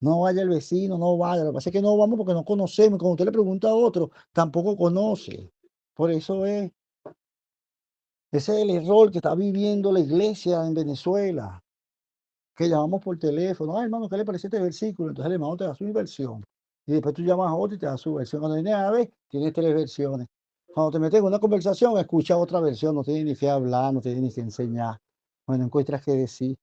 No vaya el vecino, no vaya. Lo que pasa es que no vamos porque no conocemos. Cuando usted le pregunta a otro, tampoco conoce. Por eso ese es el error que está viviendo la iglesia en Venezuela, que llamamos por teléfono. Ay, hermano, ¿qué le parece este versículo? Entonces el hermano te da su versión. Y después tú llamas a otro y te da su versión. Cuando viene a ver, tienes tres versiones. Cuando te metes en una conversación, escucha otra versión. No tienes ni que hablar, no tienes ni que enseñar. Bueno, encuentras que decir.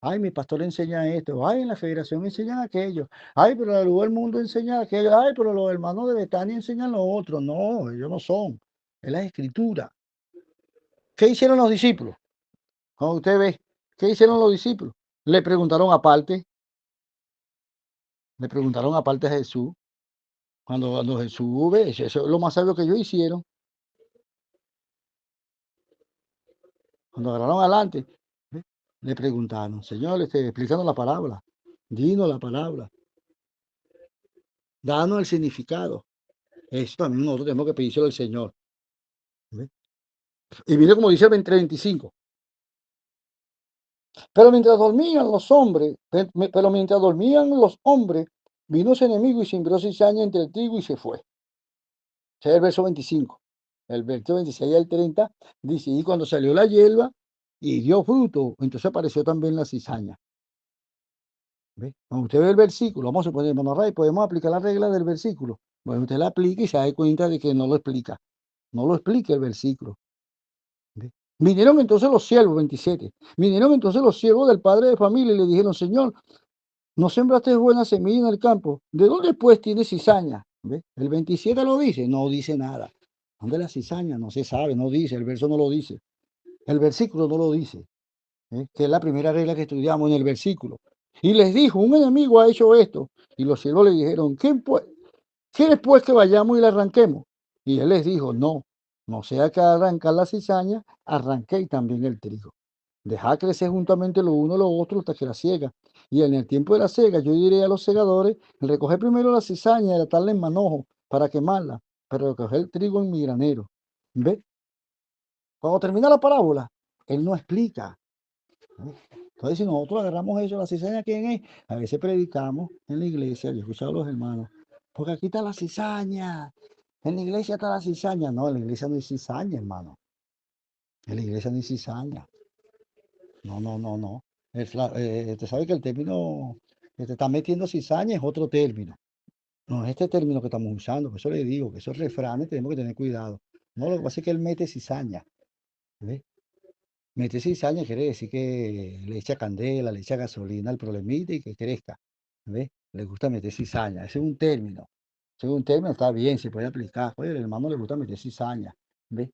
Ay, mi pastor enseña esto. Ay, en la federación enseñan aquello. Ay, pero la luz del mundo enseña aquello. Ay, pero los hermanos de Betania enseñan lo otro. No, ellos no son. Es la escritura. ¿Qué hicieron los discípulos? Cuando usted ve, ¿qué hicieron los discípulos? Le preguntaron aparte a Jesús. Cuando Jesús ve, eso es lo más sabio que ellos hicieron. Cuando agarraron adelante, ¿ve? Le preguntaron, Señor, le estoy explicando la palabra. Dinos la palabra. Danos el significado. Eso también nosotros tenemos que pedírselo al Señor. ¿Ve? Y mire como dice el 25. Pero mientras dormían los hombres, vino su enemigo y sembró cizaña entre el trigo y se fue. Ese es el verso 25. El verso 26 al 30 dice, y cuando salió la hierba y dio fruto, entonces apareció también la cizaña. ¿Ve? Cuando usted ve el versículo, vamos a suponer, hermano Ray, podemos aplicar la regla del versículo. Bueno, usted la aplica y se da cuenta de que no lo explica. No lo explica el versículo. ¿Ve? Vinieron entonces los siervos, 27. Vinieron entonces los siervos del padre de familia y le dijeron, Señor, no sembraste buena semilla en el campo. ¿De dónde pues tiene cizaña? ¿Ve? El 27 lo dice, no dice nada. ¿Dónde la cizaña? No se sabe, no dice, el verso no lo dice. El versículo no lo dice, que es la primera regla que estudiamos en el versículo. Y les dijo, un enemigo ha hecho esto. Y los siervos le dijeron, ¿quieres pues que vayamos y la arranquemos? Y él les dijo, no sea que al arrancar la cizaña, arranquéis también el trigo. Dejad crecer juntamente lo uno y lo otro hasta que la siega. Y en el tiempo de la siega, yo diré a los segadores, recoger primero la cizaña y atarla en manojo para quemarla, pero recoger el trigo en mi granero. ¿Ve? Cuando termina la parábola, él no explica. Entonces, si nosotros agarramos eso, la cizaña, ¿quién es? A veces predicamos en la iglesia, yo he escuchado a los hermanos, porque aquí está la cizaña, en la iglesia está la cizaña. No, en la iglesia no hay cizaña, hermano. En la iglesia no hay cizaña. No, no, no, no. Usted sabe que el término que te está metiendo cizaña es otro término. No es este término que estamos usando, por eso le digo que esos refranes tenemos que tener cuidado. No, lo que pasa es que él mete cizaña. ¿Ves? Mete cizaña quiere decir que le echa candela, le echa gasolina al problemita y que crezca. ¿Ves? Le gusta meter cizaña. Ese es un término. Ese es un término, está bien, se puede aplicar. Oye, al hermano le gusta meter cizaña. ¿Ves?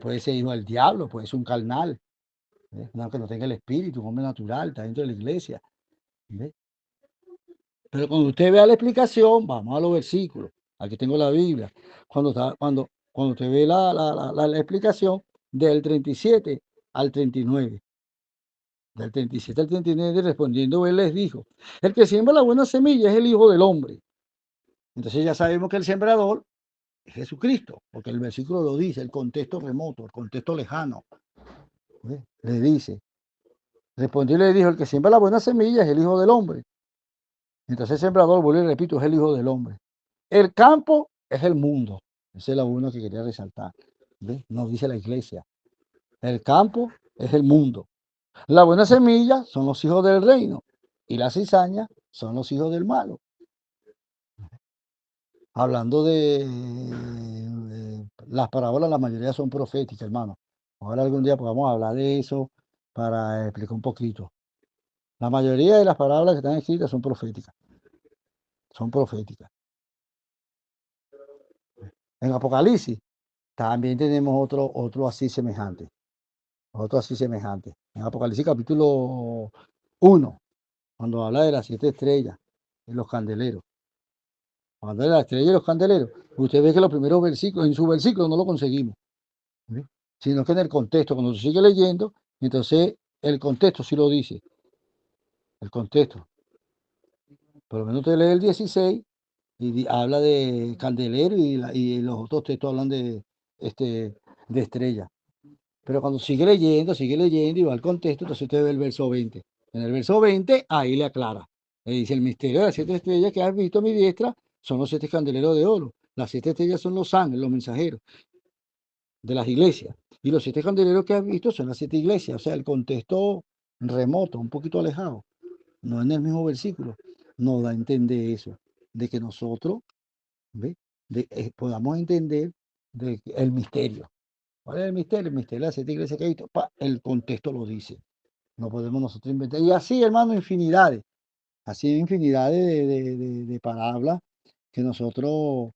Puede ser hijo del diablo, puede ser un carnal. ¿Ves? No, que no tenga el espíritu, un hombre natural, está dentro de la iglesia. ¿Ves? Pero cuando usted vea la explicación, vamos a los versículos. Aquí tengo la Biblia. Cuando usted ve la explicación del 37 al 39. Del 37 al 39, respondiendo, él les dijo, el que siembra la buena semilla es el Hijo del Hombre. Entonces ya sabemos que el sembrador es Jesucristo, porque el versículo lo dice, el contexto remoto, el contexto lejano. ¿Ves? Le dice, respondió y le dijo, el que siembra la buena semilla es el Hijo del Hombre. Entonces el sembrador, vuelvo y repito, es el Hijo del Hombre. El campo es el mundo. Esa es la uno que quería resaltar. ¿Ves? Nos dice la iglesia. El campo es el mundo. La buena semilla son los hijos del reino y la cizaña son los hijos del malo. Hablando de las parábolas, la mayoría son proféticas, hermano. Ahora algún día podamos hablar de eso para explicar un poquito. La mayoría de las parábolas que están escritas son proféticas. Son proféticas. En Apocalipsis también tenemos otro así semejante. Otro así semejante. En Apocalipsis capítulo 1, cuando habla de las 7 estrellas y los candeleros. Cuando habla de las estrellas y los candeleros, usted ve que los primeros versículos, en su versículo no lo conseguimos. ¿Sí? Sino que en el contexto, cuando se sigue leyendo, entonces el contexto sí lo dice. El contexto. Por lo menos usted lee el 16 y habla de candelero y los otros textos hablan de estrella. Pero cuando sigue leyendo y va al contexto, entonces usted ve el verso 20. En el verso 20, ahí le aclara. Le dice, el misterio de las 7 estrellas que has visto a mi diestra son los 7 candeleros de oro. Las 7 estrellas son los ángeles, los mensajeros de las iglesias. Y los 7 candeleros que has visto son las 7 iglesias. O sea, el contexto remoto, un poquito alejado, no en el mismo versículo, nos da a entender eso, de que nosotros, ¿ve? Podamos entender el misterio. ¿Cuál es el misterio? El misterio de las 7 iglesias que he visto. El contexto lo dice. No podemos nosotros inventar. Y así, hermano, infinidades. Así infinidades de parábolas que nosotros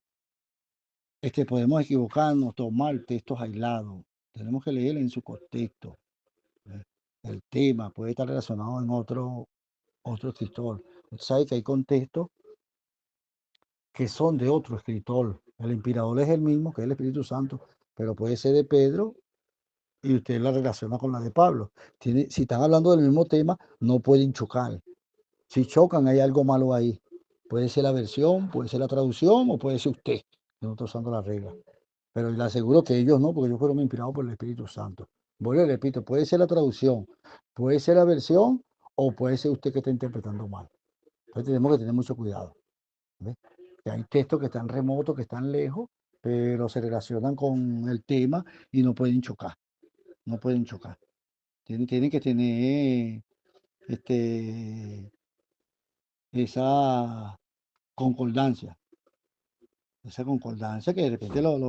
podemos equivocarnos, tomar textos aislados. Tenemos que leer en su contexto. ¿Eh? El tema puede estar relacionado en otro escritor. Usted sabe que hay contextos que son de otro escritor. El inspirador es el mismo, que es el Espíritu Santo, pero puede ser de Pedro y usted la relaciona con la de Pablo. Si están hablando del mismo tema, no pueden chocar. Si chocan, hay algo malo ahí. Puede ser la versión, puede ser la traducción o puede ser usted, que no está usando la regla. Pero le aseguro que ellos no, porque ellos fueron inspirados por el Espíritu Santo. Vuelvo y repito, puede ser la traducción, puede ser la versión o puede ser usted que está interpretando mal. Entonces tenemos que tener mucho cuidado. ¿Ves? Que hay textos que están remotos, que están lejos, pero se relacionan con el tema y no pueden chocar. No pueden chocar. Tienen que tener este, esa concordancia, que de repente los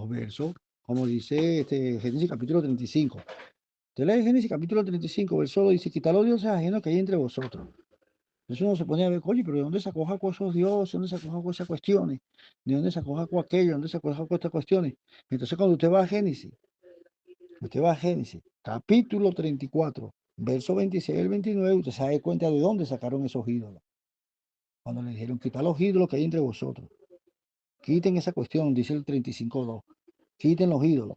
versos, como dice Génesis capítulo 35. Usted lee Génesis capítulo 35, verso dice, quitad los dioses ajenos que hay entre vosotros. Entonces uno se pone a ver, oye, pero ¿de dónde sacó Jacob esos dioses? ¿De dónde sacó Jacob esas cuestiones? ¿De dónde sacó Jacob aquello? ¿De dónde sacó Jacob estas cuestiones? Entonces cuando usted va a Génesis, capítulo 34, verso 26 al 29, usted se da cuenta de dónde sacaron esos ídolos. Cuando le dijeron, quita los ídolos que hay entre vosotros. Quiten esa cuestión, dice el 35.2. Quiten los ídolos.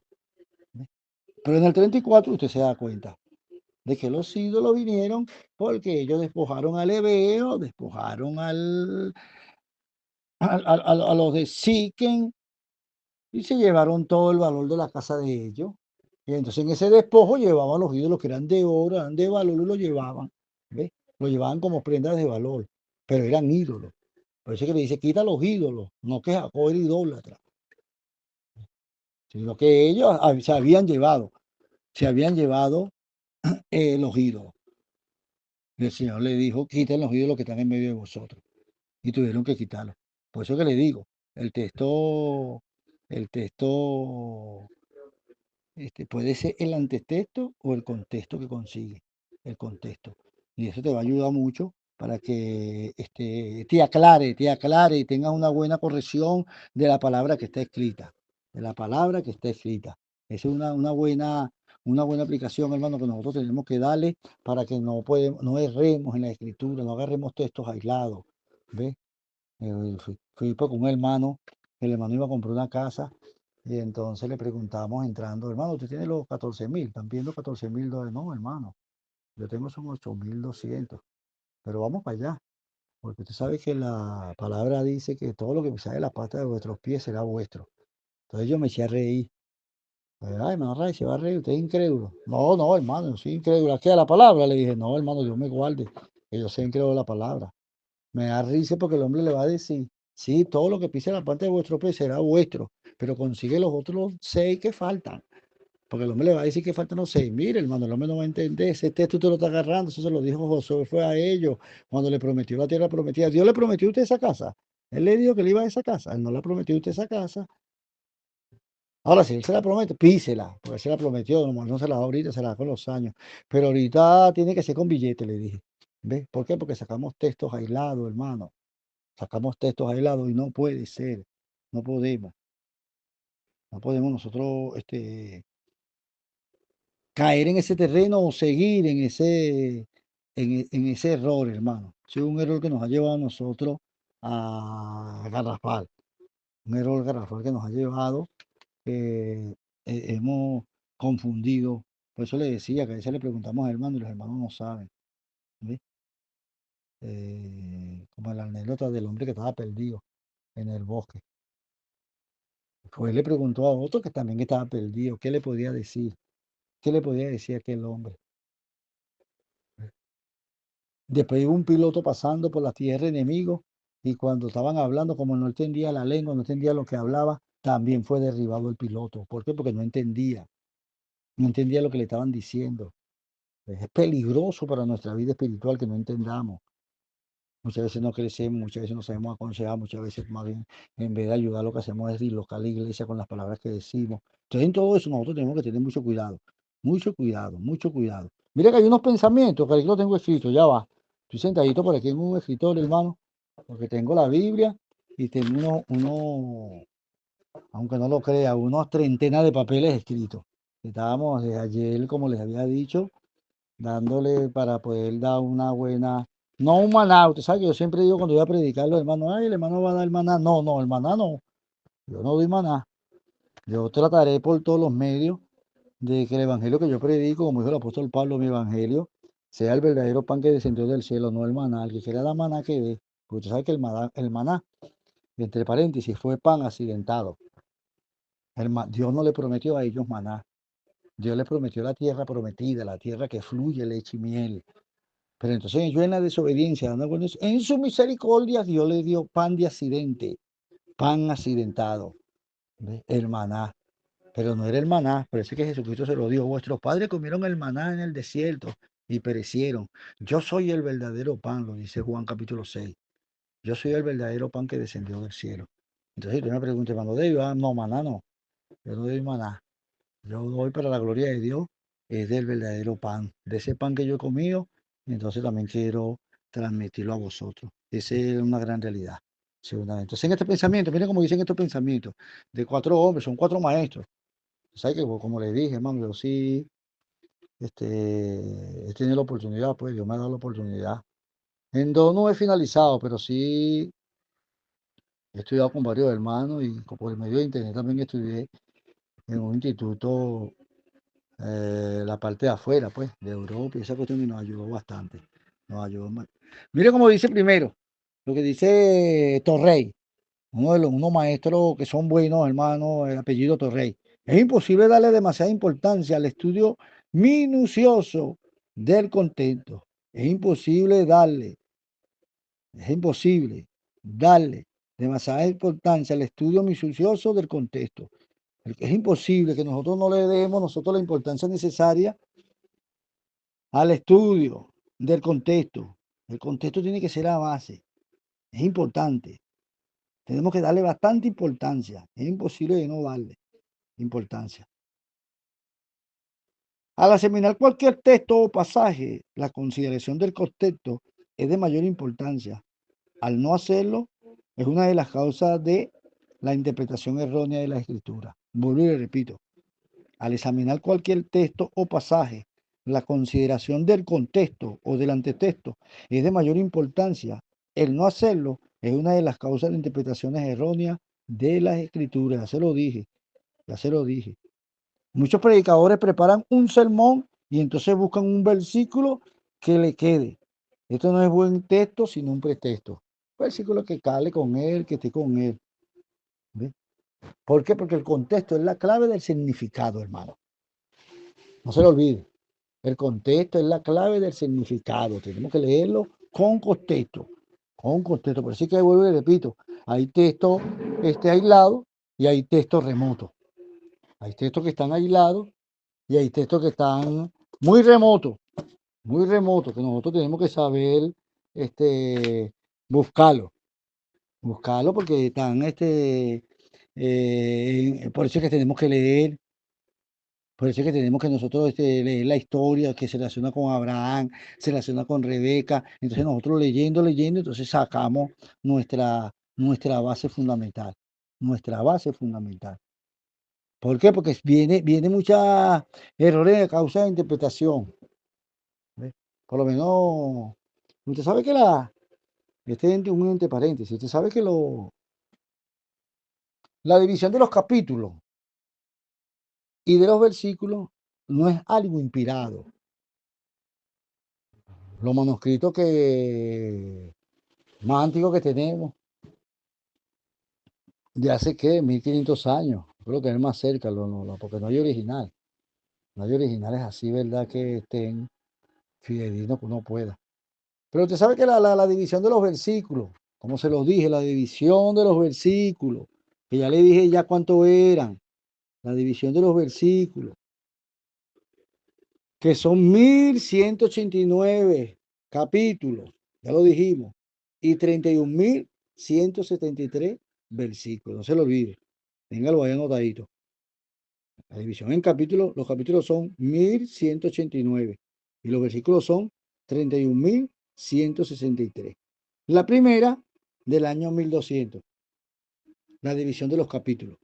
Pero en el 34 usted se da cuenta de que los ídolos vinieron porque ellos despojaron al hebreo, despojaron a los de Siquem y se llevaron todo el valor de la casa de ellos. Y entonces en ese despojo llevaban los ídolos que eran de oro, eran de valor y lo llevaban. ¿Ves? Lo llevaban como prendas de valor, pero eran ídolos. Por eso es que le dice, quita los ídolos, no que Jacob era idólatra, sino que ellos se habían llevado los ídolos. Y el Señor le dijo, quiten los ídolos que están en medio de vosotros. Y tuvieron que quitarlos. Por eso que le digo, el texto puede ser el antetexto o el contexto que consigue, el contexto. Y eso te va a ayudar mucho para que te aclare y tengas una buena corrección de la palabra que está escrita, de la palabra que está escrita. Esa es una buena aplicación, hermano, que nosotros tenemos que darle para que no erremos en la escritura, no agarremos textos aislados. ¿Ves? Fui con un hermano, el hermano iba a comprar una casa y entonces le preguntamos entrando, hermano, ¿usted tiene los 14.000? ¿Están pidiendo 14.000 dólares? No, hermano, yo tengo son 8.200, pero vamos para allá, porque usted sabe que la palabra dice que todo lo que sale de la pata de vuestros pies será vuestro. Entonces yo me eché a reír. Ay, hermano Ray, se va a reír, usted es incrédulo. No, no, hermano, yo soy incrédulo. ¿Qué a la palabra? Le dije, no, hermano, Dios me guarde. Ellos se han creado la palabra. Me da risa porque el hombre le va a decir, sí, todo lo que pise la parte de vuestro pie será vuestro, pero consigue los otros 6 que faltan. Porque el hombre le va a decir que faltan los 6. Mire, hermano, el hombre no va a entender. Ese texto usted lo está agarrando. Eso se lo dijo Josué, fue a ellos. Cuando le prometió la tierra prometida. Dios le prometió a usted esa casa. Él le dijo que le iba a esa casa. Él no le prometió a usted esa casa. Ahora, si él se la promete, písela. Porque se la prometió. No se la da ahorita, se la da con los años. Pero ahorita tiene que ser con billete, le dije. ¿Ves? ¿Por qué? Porque sacamos textos aislados, hermano. Sacamos textos aislados y no puede ser. No podemos. No podemos nosotros caer en ese terreno o seguir en ese error, hermano. Es un error que nos ha llevado a nosotros a garrafal. Un error garrafal que nos ha llevado, hemos confundido. Por eso le decía que a veces le preguntamos a hermanos y los hermanos no saben. ¿Ves? Como la anécdota del hombre que estaba perdido en el bosque. Pues él le preguntó a otro que también estaba perdido, ¿qué le podía decir? ¿Qué le podía decir a aquel hombre? Después hubo un piloto pasando por la tierra enemigo y cuando estaban hablando, como no entendía la lengua, no entendía lo que hablaba, también fue derribado el piloto. ¿Por qué? Porque no entendía lo que le estaban diciendo. Es peligroso para nuestra vida espiritual que no entendamos. Muchas veces no crecemos, muchas veces no sabemos aconsejar, muchas veces más bien en vez de ayudar lo que hacemos es dislocar la iglesia con las palabras que decimos. Entonces en todo eso nosotros tenemos que tener mucho cuidado, mucho cuidado, mucho cuidado. Mira que hay unos pensamientos que aquí lo tengo escrito, ya va. Estoy sentadito por aquí en un escritorio, hermano, porque tengo la Biblia y tengo aunque no lo crea, unos treintanas de papeles escritos. Estábamos desde ayer, como les había dicho, dándole para poder dar una buena, no un maná, usted sabe que yo siempre digo cuando voy a predicar los hermanos, ay, el hermano va a dar maná, no, no, el maná no, yo no doy maná, yo trataré por todos los medios de que el evangelio que yo predico, como dijo el apóstol Pablo, mi evangelio, sea el verdadero pan que descendió del cielo, no el maná, el que quiera dar maná que dé, porque usted sabe que el maná, entre paréntesis, fue pan accidentado, Dios no le prometió a ellos maná, Dios le prometió la tierra prometida, la tierra que fluye leche y miel. Pero entonces ellos en la desobediencia, en su misericordia Dios le dio pan de accidente, pan accidentado, ¿ves? El maná. Pero no era el maná, parece que Jesucristo se lo dio. Vuestros padres comieron el maná en el desierto y perecieron. Yo soy el verdadero pan, lo dice Juan capítulo 6. Yo soy el verdadero pan que descendió del cielo. Entonces, si tú me preguntas, hermano, no, maná no. Yo no doy maná. Yo doy para la gloria de Dios, es del verdadero pan, de ese pan que yo he comido, entonces también quiero transmitirlo a vosotros. Esa es una gran realidad, seguramente. Entonces, en este pensamiento, miren cómo dicen estos pensamientos, de 4 hombres, son 4 maestros. ¿Sabes que como les dije, hermano, yo sí he tenido la oportunidad, pues Dios me ha dado la oportunidad. En dos no he finalizado, pero sí he estudiado con varios hermanos y por el medio de internet también estudié en un instituto, la parte de afuera, pues, de Europa y esa cuestión y nos ayudó bastante. Nos ayudó más. Mire cómo dice primero, lo que dice Torrey, unos maestros que son buenos, hermanos, el apellido Torrey. Es imposible darle demasiada importancia al estudio minucioso del contexto. Es imposible darle demasiada importancia al estudio minucioso del contexto. Es imposible que nosotros no le demos nosotros la importancia necesaria al estudio del contexto. El contexto tiene que ser la base. Es importante. Tenemos que darle bastante importancia. Es imposible de no darle importancia. Al examinar cualquier texto o pasaje, la consideración del contexto es de mayor importancia. Al no hacerlo, es una de las causas de la interpretación errónea de la escritura. Vuelvo y le repito. Al examinar cualquier texto o pasaje, la consideración del contexto o del antetexto es de mayor importancia. El no hacerlo es una de las causas de interpretaciones erróneas de las escrituras. Ya se lo dije. Muchos predicadores preparan un sermón y entonces buscan un versículo que le quede. Esto no es buen texto, sino un pretexto. Un versículo que cale con él, que esté con él. ¿Ve? ¿Por qué? Porque el contexto es la clave del significado, hermano. No se lo olvide. El contexto es la clave del significado. Tenemos que leerlo con contexto, con contexto. Por eso es que vuelvo y repito, hay textos aislados y hay textos remotos. Hay textos que están aislados y hay textos que están muy remotos, que nosotros tenemos que saber buscarlo, buscarlo porque están, por eso es que tenemos que leer, por eso es que tenemos que nosotros leer la historia que se relaciona con Abraham, se relaciona con Rebeca. Entonces nosotros leyendo, entonces sacamos nuestra base fundamental, nuestra base fundamental. ¿Por qué? Porque viene muchos errores de causa de interpretación. ¿Ve? Por lo menos, usted sabe que entre paréntesis, usted sabe que la división de los capítulos y de los versículos no es algo inspirado. Los manuscritos más antiguos que tenemos, de hace, ¿qué? 1500 años. Creo que es más cerca, porque no hay original. No hay originales así, ¿verdad? Que estén fidedignos que uno pueda. Pero usted sabe que la división de los versículos, como se los dije, la división de los versículos, que ya le dije ya cuánto eran, la división de los versículos, que son 1189 capítulos, ya lo dijimos, y 31.173 versículos, no se lo olvide, téngalo ahí anotadito. La división en capítulos, los capítulos son 1189 y los versículos son 31.163. La primera del año 1200, la división de los capítulos.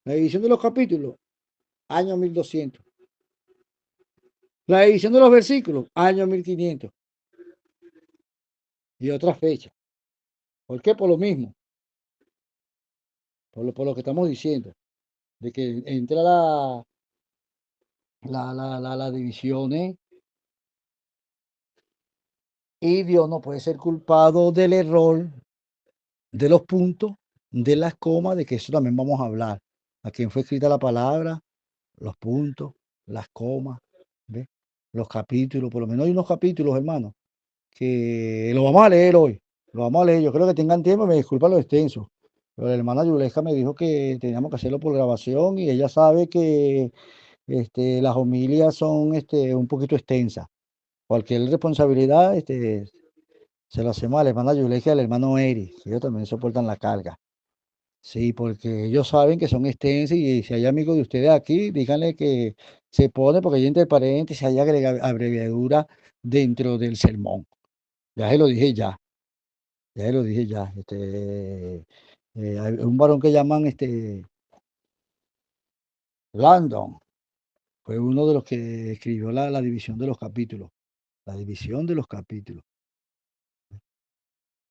La división de los capítulos, año 1200. La división de los versículos, año 1500. Y otra fecha. ¿Por qué? Por lo mismo, por lo que estamos diciendo, de que entra las divisiones y Dios no puede ser culpado del error de los puntos, de las comas, de que eso también vamos a hablar. A quién fue escrita la palabra, los puntos, las comas, ¿ves? Los capítulos, por lo menos hay unos capítulos, hermano, que lo vamos a leer hoy. Lo vamos a leer. Yo creo que tengan tiempo, me disculpa lo extenso. Pero la hermana Yulesca me dijo que teníamos que hacerlo por grabación y ella sabe que las homilias son un poquito extensas. Cualquier responsabilidad se lo hacemos a la hermana Yulesca y al hermano Eri. Ellos también soportan la carga. Sí, porque ellos saben que son extensas y si hay amigos de ustedes aquí, díganle que se pone, porque hay entre paréntesis, hay abreviatura dentro del sermón. Ya se lo dije ya se lo dije ya. Hay un varón que llaman Landon, fue uno de los que escribió la división de los capítulos, la división de los capítulos.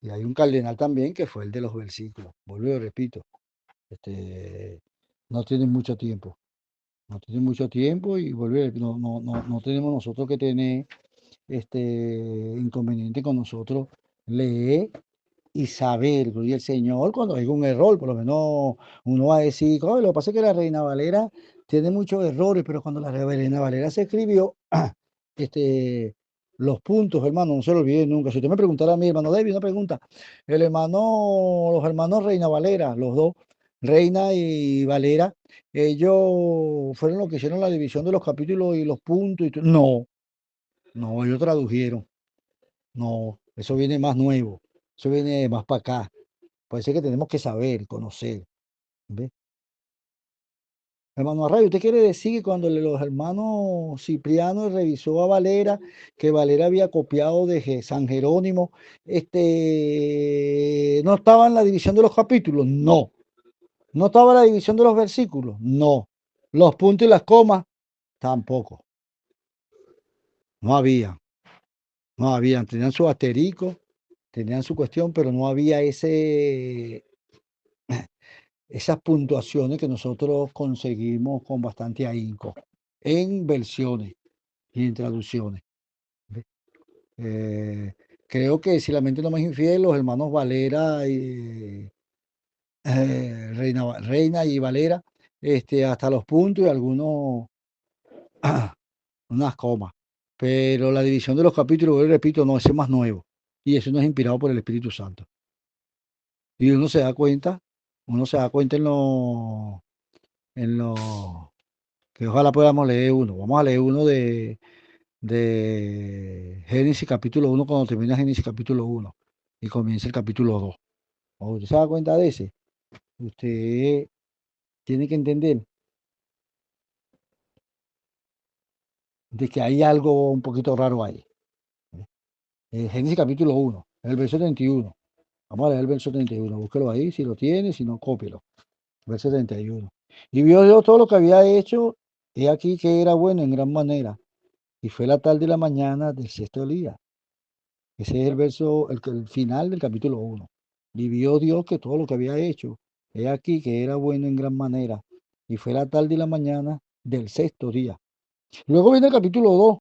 Y hay un cardenal también que fue el de los versículos. Vuelvo y repito, no tienen mucho tiempo. No tiene mucho tiempo y volver, no tenemos nosotros que tener inconveniente con nosotros leer y saber, gloria al Señor, cuando hay un error, por lo menos uno va a decir, "Oye, lo que pasa es que la Reina Valera tiene muchos errores, pero cuando la Reina Valera se escribió, este, los puntos, hermano, no se lo olviden nunca. Si usted me preguntara a mi hermano David, una pregunta, los hermanos Reina Valera, los dos, Reina y Valera, ellos fueron los que hicieron la división de los capítulos y los puntos y todo. No, no, ellos tradujeron. No, eso viene más nuevo, eso viene más para acá. Puede ser que tenemos que saber, conocer. ¿Ve? Hermano Array, ¿usted quiere decir que cuando los hermanos Cipriano revisó a Valera, que Valera había copiado de San Jerónimo, no estaba en la división de los capítulos? No. ¿No estaba en la división de los versículos? No. Los puntos y las comas, tampoco. No había. No habían. Tenían su asterisco, tenían su cuestión, pero no había esas puntuaciones que nosotros conseguimos con bastante ahínco en versiones y en traducciones. Eh, Creo que si la mente no me es infiel, los hermanos Valera y Reina y Valera, hasta los puntos y algunos unas comas. Pero la división de los capítulos, yo repito, no, ese es más nuevo. Y eso no es inspirado por el Espíritu Santo. Y uno se da cuenta en lo, que ojalá podamos leer uno. Vamos a leer uno de Génesis capítulo 1 cuando termina Génesis capítulo 1 y comienza el capítulo 2. ¿Usted se da cuenta de ese? Usted tiene que entender de que hay algo un poquito raro ahí. Génesis capítulo 1, el verso 31. Vamos a leer el verso 31. Búsquelo ahí, si lo tiene, si no, cópielo. Verso 31. Y vio Dios todo lo que había hecho, he aquí que era bueno en gran manera. Y fue la tarde y la mañana del sexto día. Ese es el verso, el final del capítulo 1. Y vio Dios que todo lo que había hecho, he aquí que era bueno en gran manera. Y fue la tarde y la mañana del sexto día. Luego viene el capítulo 2,